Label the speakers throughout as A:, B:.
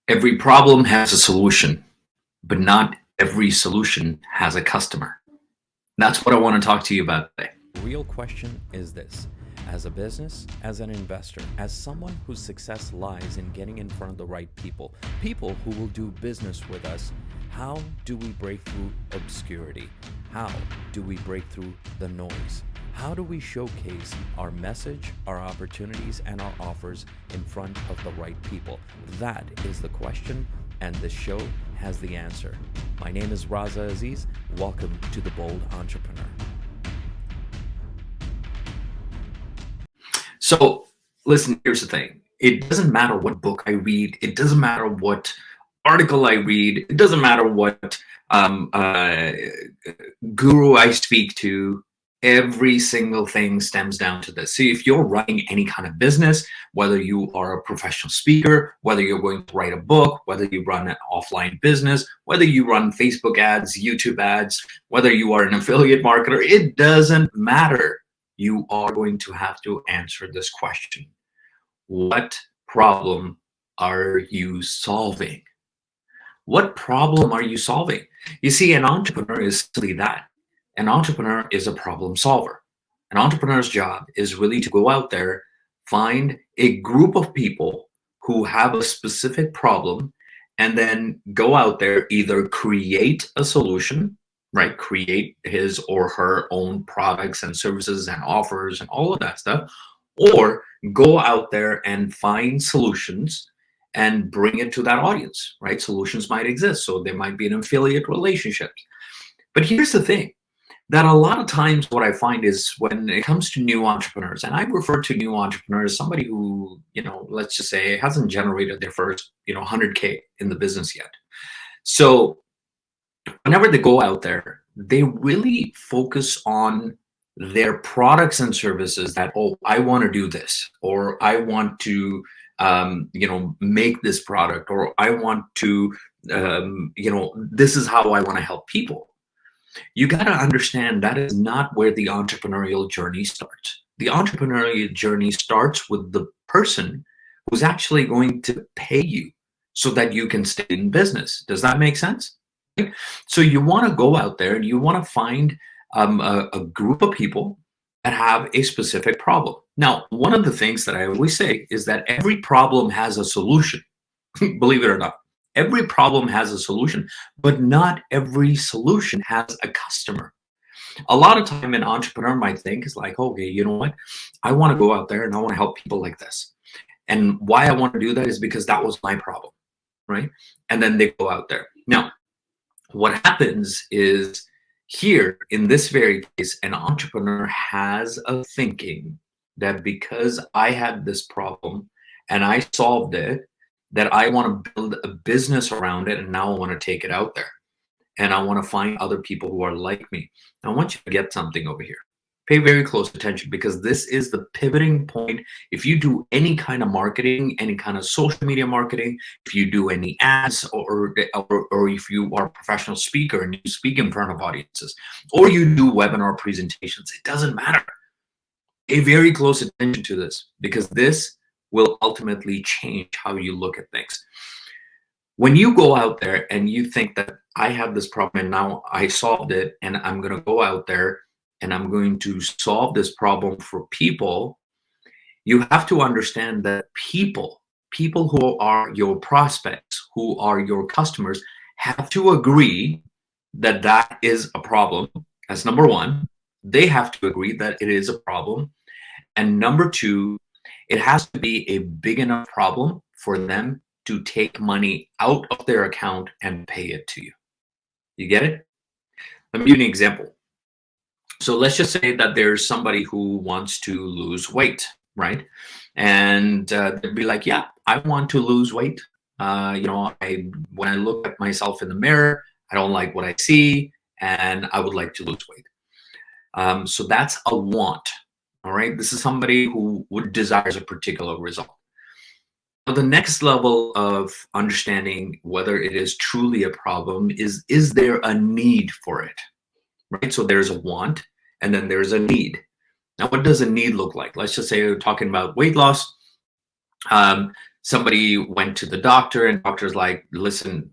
A: Every problem has a solution, but not every solution has a customer. That's what I want to talk to you about today.
B: Real question is this: as a business, as an investor, as someone whose success lies in getting in front of the right people, people who will do business with us, how do we break through obscurity? How do we break through the noise? How do we showcase our message, our opportunities, and our offers in front of the right people? That is the question, and this show has the answer. My name is Raza Aziz. Welcome to The Bold Entrepreneur.
A: So, listen, here's the thing. It doesn't matter what book I read. It doesn't matter what article I read. It doesn't matter what um, uh, guru I speak to. Every single thing stems down to this. So if you're running any kind of business, whether you are a professional speaker, whether you're going to write a book, whether you run an offline business, whether you run Facebook ads, YouTube ads, whether you are an affiliate marketer, it doesn't matter. You are going to have to answer this question. What problem are you solving? What problem are you solving? You see, an entrepreneur is simply that. An entrepreneur is a problem solver. An entrepreneur's job is really to go out there, find a group of people who have a specific problem, and then go out there, either create a solution, right? Create his or her own products and services and offers and all of that stuff, or go out there and find solutions and bring it to that audience, right? Solutions might exist. So there might be an affiliate relationship. But here's the thing, that a lot of times what I find is when it comes to new entrepreneurs, and I refer to new entrepreneurs, somebody who, let's just say hasn't generated their first, 100K in the business yet. So whenever they go out there, they really focus on their products and services that, oh, I want to do this, or I want to, make this product, or I want to, this is how I want to help people. You got to understand that is not where the entrepreneurial journey starts. The entrepreneurial journey starts with the person who's actually going to pay you so that you can stay in business. Does that make sense? Right? So you want to go out there and you want to find a group of people that have a specific problem. Now, one of the things that I always say is that every problem has a solution, believe it or not. Every problem has a solution, but not every solution has a customer. A lot of time an entrepreneur might think is like, okay, you know what? I want to go out there and I want to help people like this. And why I want to do that is because that was my problem, right? And then they go out there. Now, what happens is here in this very case, an entrepreneur has a thinking that because I had this problem and I solved it, that I want to build a business around it, and now I want to take it out there. And I want to find other people who are like me. I want you to get something over here. Pay very close attention, because this is the pivoting point. If you do any kind of marketing, any kind of social media marketing, if you do any ads, or if you are a professional speaker and you speak in front of audiences, or you do webinar presentations, it doesn't matter. Pay very close attention to this, because this will ultimately change how you look at things. When you go out there and you think that I have this problem and now I solved it, and I'm going to go out there and I'm going to solve this problem for people, you have to understand that people who are your prospects, who are your customers, have to agree that that is a problem. That's number one. They have to agree that it is a problem. And number two, it has to be a big enough problem for them to take money out of their account and pay it to you. You get it? Let me give you an example. So let's just say that there's somebody who wants to lose weight, right? And they'd be like, yeah, I want to lose weight. When I look at myself in the mirror, I don't like what I see, and I would like to lose weight. So that's a want. All right. This is somebody who desires a particular result. Now, the next level of understanding whether it is truly a problem is there a need for it? Right. So there's a want, and then there's a need. Now, what does a need look like? Let's just say we're talking about weight loss. somebody went to the doctor and doctor's like, listen,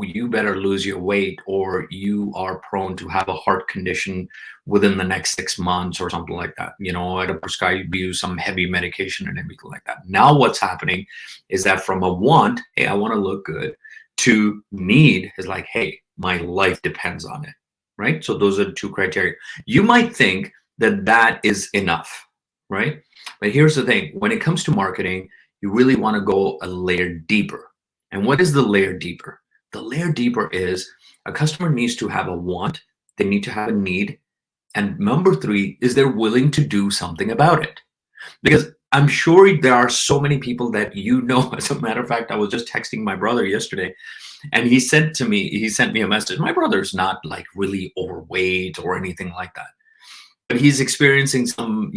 A: you better lose your weight or you are prone to have a heart condition within the next 6 months or something like that. I had to prescribe you some heavy medication and everything like that. Now what's happening is that from a want, hey, I want to look good, to need is like, hey, my life depends on it, right? So those are the two criteria. You might think that that is enough, right? But here's the thing, when it comes to marketing, you really want to go a layer deeper. And what is the layer deeper? The layer deeper is a customer needs to have a want, they need to have a need, and number three is they're willing to do something about it. Because I'm sure there are so many people that as a matter of fact, I was just texting my brother yesterday, and he sent me a message. My brother's not like really overweight or anything like that, but he's experiencing some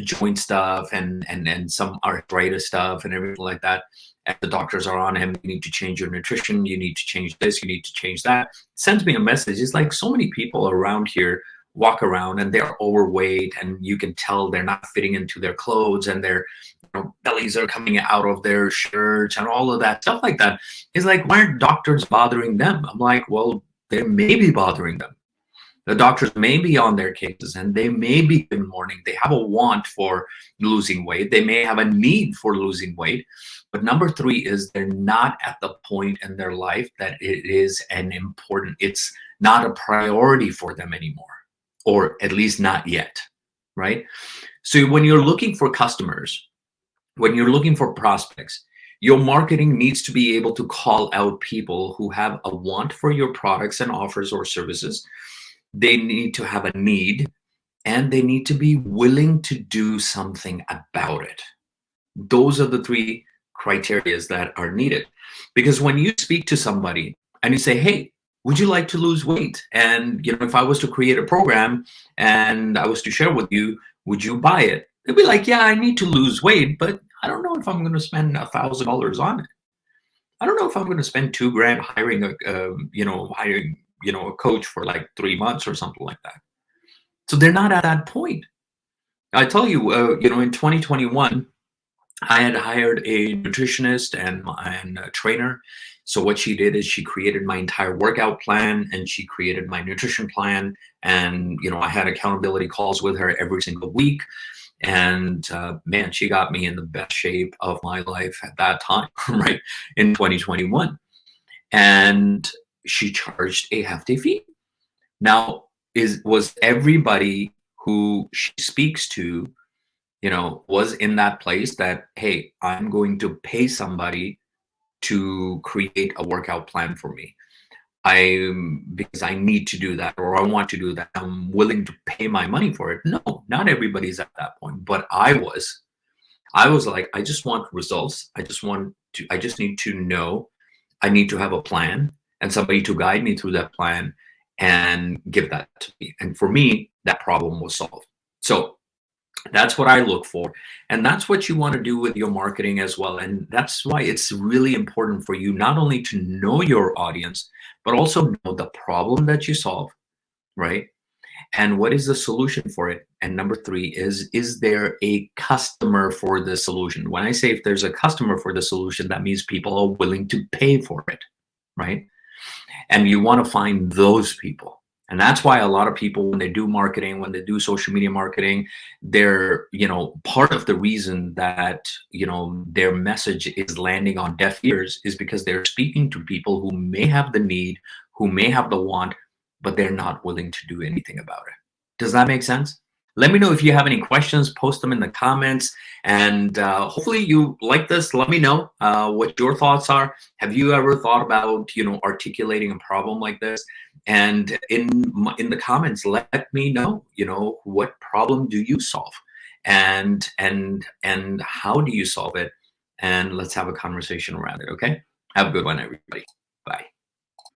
A: joint stuff and some arthritis stuff and everything like that, and the doctors are on him, you need to change your nutrition, you need to change this, you need to change that. Sends me a message. It's like so many people around here walk around and they're overweight, and you can tell they're not fitting into their clothes, and their bellies are coming out of their shirts and all of that stuff like that. It's like, why aren't doctors bothering them? I'm like, well, they may be bothering them. The doctors may be on their cases and they may be in mourning. They have a want for losing weight. They may have a need for losing weight. But number three is they're not at the point in their life that it's not a priority for them anymore, or at least not yet, right? So when you're looking for customers, when you're looking for prospects, your marketing needs to be able to call out people who have a want for your products and offers or services. They need to have a need, and they need to be willing to do something about it. Those are the three criterias that are needed. Because when you speak to somebody and you say, hey, would you like to lose weight? And if I was to create a program and I was to share with you, would you buy it? They'd be like, yeah, I need to lose weight, but I don't know if I'm going to spend $1,000 on it. I don't know if I'm going to spend $2,000 hiring a coach for like 3 months or something like that. So they're not at that point. I tell you, in 2021, I had hired a nutritionist and a trainer. So what she did is she created my entire workout plan, and she created my nutrition plan. And, I had accountability calls with her every single week. And man, she got me in the best shape of my life at that time, right, in 2021. And she charged a hefty fee. Now, was everybody who she speaks to, was in that place that, hey, I'm going to pay somebody to create a workout plan for me. Because I need to do that, or I want to do that. I'm willing to pay my money for it. No, not everybody's at that point, but I was. I was like, I just want results. I just need to know. I need to have a plan and somebody to guide me through that plan and give that to me. And for me, that problem was solved. So that's what I look for. And that's what you want to do with your marketing as well. And that's why it's really important for you not only to know your audience, but also know the problem that you solve, right? And what is the solution for it? And number three is there a customer for the solution? When I say if there's a customer for the solution, that means people are willing to pay for it, right? And you want to find those people. And that's why a lot of people, when they do marketing, when they do social media marketing, they're, part of the reason that, their message is landing on deaf ears is because they're speaking to people who may have the need, who may have the want, but they're not willing to do anything about it. Does that make sense? Let me know if you have any questions, post them in the comments. And hopefully you like this. Let me know what your thoughts are. Have you ever thought about, articulating a problem like this? And in the comments, let me know, what problem do you solve? And how do you solve it? And let's have a conversation around it, okay? Have a good one, everybody. Bye.